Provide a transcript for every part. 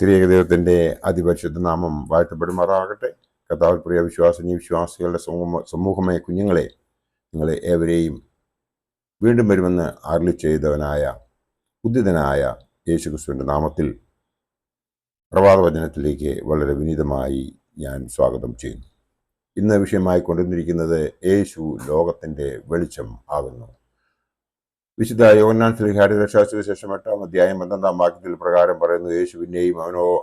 ത്രിയേക ദൈവത്തിൻ്റെ അതിപരിശുദ്ധ നാമം വാഴ്ത്തപ്പെടുമാറാകട്ടെ. കർത്താവിൽ പ്രിയ വിശ്വാസികളുടെ സമൂഹമായ കുഞ്ഞുങ്ങളെ, നിങ്ങളെ ഏവരെയും വീണ്ടും വരുമെന്ന് അരുളി ചെയ്തവനായ ഉദ്ധിതനായ യേശുക്രിസ്തുവിൻ്റെ നാമത്തിൽ പ്രഭാതവചനത്തിലേക്ക് വളരെ വിനീതമായി ഞാൻ സ്വാഗതം ചെയ്യുന്നു. ഇന്ന് വിഷയമായി കൊണ്ടുവന്നിരിക്കുന്നത് യേശു ലോകത്തിൻ്റെ വെളിച്ചം ആകുന്നു. വിശുദ്ധ യോഹന്നാൻ ശ്ലീഹായുടെ രക്ഷാസുവിശേഷം 8-ാം അധ്യായം 12-ാം വാക്യത്തിൽ പ്രകാരം പറയുന്നു, യേശു പിന്നെയും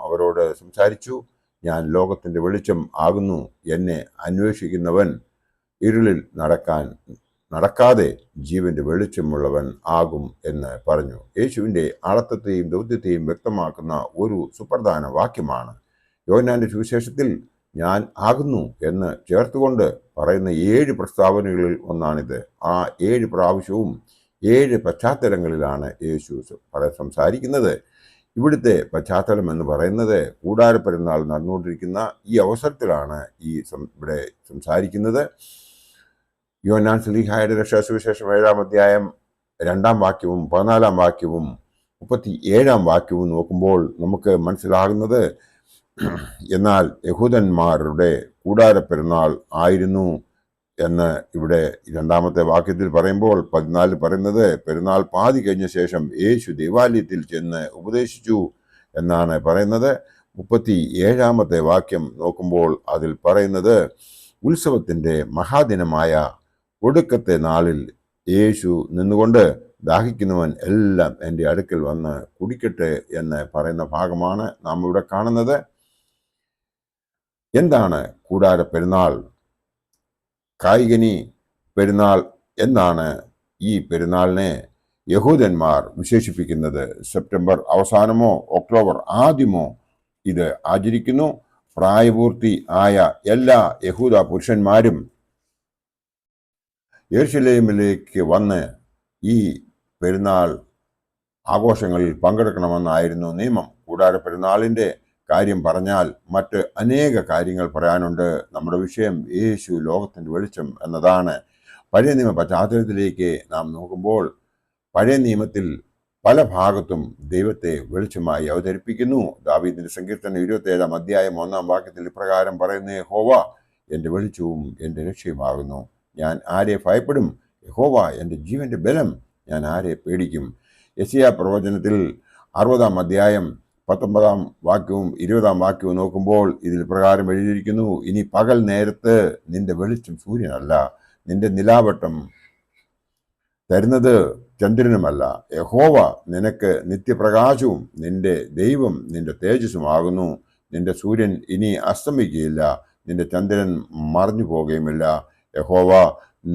അവരോട് സംസാരിച്ചു, ഞാൻ ലോകത്തിൻ്റെ വെളിച്ചം ആകുന്നു. എന്നെ അന്വേഷിക്കുന്നവൻ ഇരുളിൽ നടക്കാതെ ജീവന്റെ വെളിച്ചമുള്ളവൻ ആകും എന്ന് പറഞ്ഞു. യേശുവിൻ്റെ ആളത്വത്തെയും ദൗത്യത്തെയും വ്യക്തമാക്കുന്ന ഒരു സുപ്രധാന വാക്യമാണ്. യോഹന്നാന്റെ സുവിശേഷത്തിൽ ഞാൻ ആകുന്നു എന്ന് ചേർത്തുകൊണ്ട് പറയുന്ന 7 പ്രസ്താവനകളിൽ ഒന്നാണിത്. ആ 7 പ്രാവശ്യവും 7 പശ്ചാത്തലങ്ങളിലാണ് യേശു സംസാരിക്കുന്നത്. ഇവിടുത്തെ പശ്ചാത്തലം എന്ന് പറയുന്നത് കൂടാരപ്പെരുന്നാൾ നടന്നുകൊണ്ടിരിക്കുന്ന ഈ അവസരത്തിലാണ് ഇവിടെ സംസാരിക്കുന്നത്. യോഹന്നാൻ ശ്ലീഹായുടെ രക്ഷാസുവിശേഷം 7-ാം അധ്യായം 2-ാം വാക്യവും 14-ാം വാക്യവും 37-ാം വാക്യവും നോക്കുമ്പോൾ നമുക്ക് മനസ്സിലാകുന്നത്, എന്നാൽ യഹൂദന്മാരുടെ കൂടാരപ്പെരുന്നാൾ ആയിരുന്നു എന്ന് ഇവിടെ 2-ാമത്തെ വാക്യത്തിൽ പറയുമ്പോൾ 14 പറയുന്നത്, പെരുന്നാൾ പാതി കഴിഞ്ഞ ശേഷം യേശു ദേവാലയത്തിൽ ചെന്ന് ഉപദേശിച്ചു എന്നാണ് പറയുന്നത്. 37-ാമത്തെ വാക്യം നോക്കുമ്പോൾ അതിൽ പറയുന്നത്, ഉത്സവത്തിൻ്റെ മഹാദിനമായ ഒടുക്കത്തെ നാളിൽ യേശു നിന്നുകൊണ്ട് ദാഹിക്കുന്നവൻ എല്ലാം എൻ്റെ അടുക്കൽ വന്ന് കുടിക്കട്ടെ എന്ന് പറയുന്ന ഭാഗമാണ് നാം ഇവിടെ കാണുന്നത്. എന്താണ് കൂടാര പെരുന്നാൾ? കായികനി പെരുന്നാൾ എന്നാണ് ഈ പെരുന്നാളിനെ യഹൂദന്മാർ വിശേഷിപ്പിക്കുന്നത്. സെപ്റ്റംബർ അവസാനമോ ഒക്ടോബർ ആദ്യമോ ഇത് ആചരിക്കുന്നു. പ്രായപൂർത്തി ആയ എല്ലാ യഹൂദ പുരുഷന്മാരും യെരുശലേമിലേക്ക് വന്ന് ഈ പെരുന്നാൾ ആഘോഷങ്ങളിൽ പങ്കെടുക്കണമെന്നായിരുന്നു നിയമം. കൂടാര പെരുന്നാളിൻ്റെ കാര്യം പറഞ്ഞാൽ മറ്റ് അനേക കാര്യങ്ങൾ പറയാനുണ്ട്. നമ്മുടെ വിഷയം യേശു ലോകത്തിൻ്റെ വെളിച്ചം എന്നതാണ്. പഴയ നിയമ പശ്ചാത്തലത്തിലേക്ക് നാം നോക്കുമ്പോൾ പഴയ നിയമത്തിൽ പല ഭാഗത്തും ദൈവത്തെ വെളിച്ചമായി അവതരിപ്പിക്കുന്നു. ദാവീദിന്റെ സങ്കീർത്തനം 27-ാം അധ്യായം 1-ാം വാക്യത്തിൽ ഇപ്രകാരം പറയുന്നു, യഹോവ എൻ്റെ വെളിച്ചവും എൻ്റെ രക്ഷയുമാകുന്നു. ഞാൻ ആരെ ഭയപ്പെടും? യഹോവ എൻ്റെ ജീവന്റെ ബലം, ഞാൻ ആരെ പേടിക്കും? യെശയ്യാ പ്രവചനത്തിൽ 60-ാം അധ്യായം 19-ാം വാക്യവും 20-ാം വാക്യവും നോക്കുമ്പോൾ ഇതിൽ പ്രകാരം എഴുതിയിരിക്കുന്നു, ഇനി പകൽ നേരത്ത് നിന്റെ വെളിച്ചം സൂര്യനല്ല, നിന്റെ നിലാവട്ടം തരുന്നത് ചന്ദ്രനുമല്ല. യഹോവ നിനക്ക് നിത്യപ്രകാശവും നിന്റെ ദൈവം നിന്റെ തേജസ്സുമാകുന്നു. നിന്റെ സൂര്യൻ ഇനി അസ്തമിക്കുകയില്ല, നിന്റെ ചന്ദ്രൻ മറഞ്ഞു പോകുകയുമില്ല. യഹോവ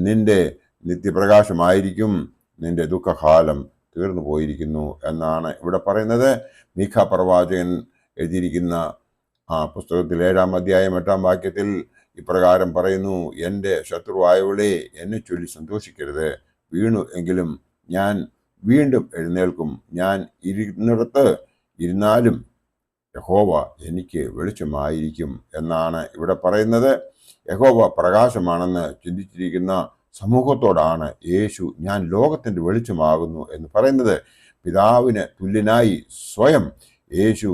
നിന്റെ നിത്യപ്രകാശമായിരിക്കും, നിന്റെ ദുഃഖകാലം തീർന്നു പോയിരിക്കുന്നു എന്നാണ് ഇവിടെ പറയുന്നത്. മീഖ പ്രവാചകൻ എഴുതിയിരിക്കുന്ന ആ പുസ്തകത്തിൽ 7-ാം അധ്യായം 8-ാം വാക്യത്തിൽ ഇപ്രകാരം പറയുന്നു, എൻ്റെ ശത്രുവായവളെ എന്നെ ചൊല്ലി സന്തോഷിക്കരുത്, വീണു എങ്കിലും ഞാൻ വീണ്ടും എഴുന്നേൽക്കും, ഞാൻ ഇരുന്നിടത്ത് ഇരുന്നാലും യഹോവ എനിക്ക് വെളിച്ചമായിരിക്കും എന്നാണ് ഇവിടെ പറയുന്നത്. യഹോവ പ്രകാശമാണെന്ന് ചിന്തിച്ചിരിക്കുന്ന സമൂഹത്തോടാണ് യേശു ഞാൻ ലോകത്തിൻ്റെ വെളിച്ചമാകുന്നു എന്ന് പറയുന്നത്. പിതാവിന് തുല്യനായി സ്വയം യേശു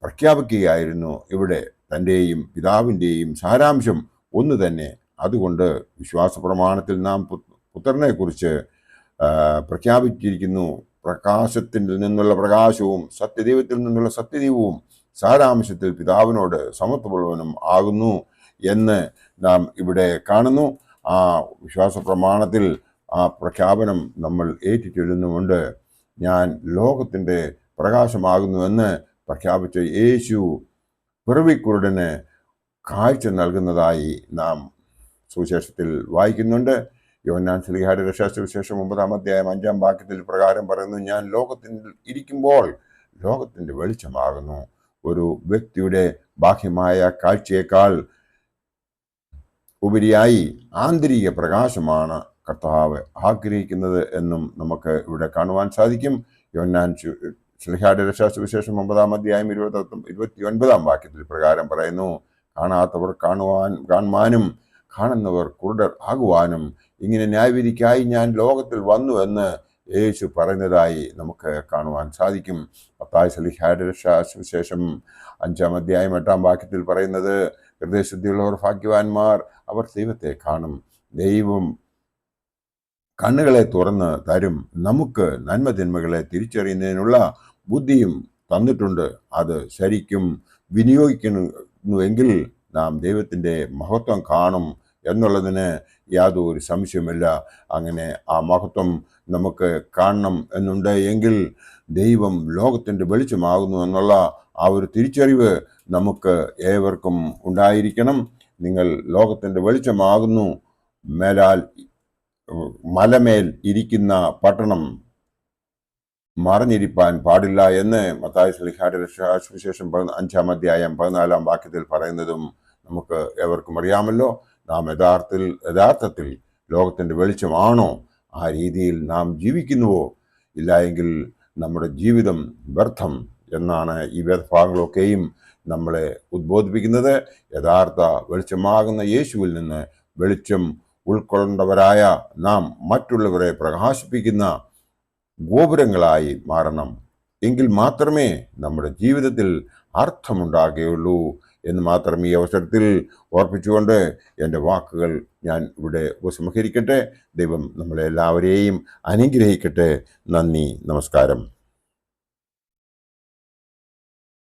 പ്രഖ്യാപിക്കുകയായിരുന്നു ഇവിടെ. തൻ്റെയും പിതാവിൻ്റെയും സാരാംശം ഒന്ന് തന്നെ. അതുകൊണ്ട് വിശ്വാസ പ്രമാണത്തിൽ നാം പുത്രനെ കുറിച്ച് പ്രഖ്യാപിച്ചിരിക്കുന്നു, പ്രകാശത്തിൽ നിന്നുള്ള പ്രകാശവും സത്യദൈവത്തിൽ നിന്നുള്ള സത്യദൈവവും സാരാംശത്തിൽ പിതാവിനോട് സമത്വമുള്ളവനും ആകുന്നു എന്ന് നാം ഇവിടെ കാണുന്നു. ആ വിശ്വാസ പ്രമാണത്തിൽ ആ പ്രഖ്യാപനം നമ്മൾ ഏറ്റുചൊല്ലുന്നുമുണ്ട്. ഞാൻ ലോകത്തിൻ്റെ പ്രകാശമാകുന്നുവെന്ന് പ്രഖ്യാപിച്ച യേശു പിറവിക്കുരുടന് കാഴ്ച നൽകുന്നതായി നാം സുവിശേഷത്തിൽ വായിക്കുന്നുണ്ട്. യോഹന്നാൻ ശ്ലീഹായുടെ രക്ഷാസുവിശേഷം 9-ാം അധ്യായം 5-ാം വാക്യത്തിൽ പ്രകാരം പറയുന്നു, ഞാൻ ലോകത്തിൽ ഇരിക്കുമ്പോൾ ലോകത്തിൻ്റെ വെളിച്ചമാകുന്നു. ഒരു വ്യക്തിയുടെ ബാഹ്യമായ കാഴ്ചയേക്കാൾ ഉപരിയായി ആന്തരിക പ്രകാശമാണ് കർത്താവ് ആഗ്രഹിക്കുന്നത് എന്നും നമുക്ക് ഇവിടെ കാണുവാൻ സാധിക്കും. യോഹന്നാൻ ശ്ലീഹായുടെ രക്ഷാസുവിശേഷം 9-ാം അധ്യായം 29-ാം വാക്യത്തിൽ പ്രകാരം പറയുന്നു, കാണാത്തവർ കാണുവാനും കാണുന്നവർ കുരുടർ ആകുവാനും ഇങ്ങനെ ന്യായവിധിക്കായി ഞാൻ ലോകത്തിൽ വന്നു എന്ന് യേശു പറയുന്നതായി നമുക്ക് കാണുവാൻ സാധിക്കും. മത്തായി ശ്ലീഹായുടെ സുവിശേഷം 5-ാം അധ്യായം 8-ാം വാക്യത്തിൽ പറയുന്നത്, ഹൃദയശുദ്ധിയുള്ളവർ ഭാഗ്യവാന്മാർ, അവർ ദൈവത്തെ കാണും. ദൈവം കണ്ണുകളെ തുറന്ന് തരും. നമുക്ക് നന്മതിന്മകളെ തിരിച്ചറിയുന്നതിനുള്ള ബുദ്ധിയും തന്നിട്ടുണ്ട്. അത് ശരിക്കും വിനിയോഗിക്കുന്നുവെങ്കിൽ നാം ദൈവത്തിൻ്റെ മഹത്വം കാണും എന്നുള്ളതിന് യാതൊരു സംശയമില്ല. അങ്ങനെ ആ മഹത്വം നമുക്ക് കാണണം എന്നുണ്ട് എങ്കിൽ ദൈവം ലോകത്തിൻ്റെ വെളിച്ചമാകുന്നു എന്നുള്ള ആ ഒരു തിരിച്ചറിവ് നമുക്ക് ഏവർക്കും ഉണ്ടായിരിക്കണം. നിങ്ങൾ ലോകത്തിൻ്റെ വെളിച്ചമാകുന്നു, മേലാൽ മലമേൽ ഇരിക്കുന്ന പട്ടണം മറഞ്ഞിരിപ്പാൻ പാടില്ല എന്ന് മത്തായി ശ്ലീഹായുടെ സുവിശേഷം 5-ാം അധ്യായം 14-ാം വാക്യത്തിൽ പറയുന്നതും നമുക്ക് ഏവർക്കും അറിയാമല്ലോ. നാം യഥാർത്ഥത്തിൽ ലോകത്തിൻ്റെ വെളിച്ചമാണോ? ആ രീതിയിൽ നാം ജീവിക്കുന്നുവോ? ഇല്ല എങ്കിൽ നമ്മുടെ ജീവിതം വ്യർത്ഥം എന്നാണ് ഈ വേദഭാഗങ്ങളൊക്കെയും നമ്മളെ ഉദ്ബോധിപ്പിക്കുന്നത്. യഥാർത്ഥ വെളിച്ചമാകുന്ന യേശുവിൽ നിന്ന് വെളിച്ചം ഉൾക്കൊള്ളേണ്ടവരായ നാം മറ്റുള്ളവരെ പ്രകാശിപ്പിക്കുന്ന ഗോപുരങ്ങളായി മാറണം. എങ്കിൽ മാത്രമേ നമ്മുടെ ജീവിതത്തിൽ അർത്ഥമുണ്ടാകുകയുള്ളൂ എന്ന് മാത്രം ഈ അവസരത്തിൽ ഓർപ്പിച്ചുകൊണ്ട് എൻ്റെ വാക്കുകൾ ഞാൻ ഇവിടെ ഉപസംഹരിക്കട്ടെ. ദൈവം നമ്മളെല്ലാവരെയും അനുഗ്രഹിക്കട്ടെ. നന്ദി, നമസ്കാരം.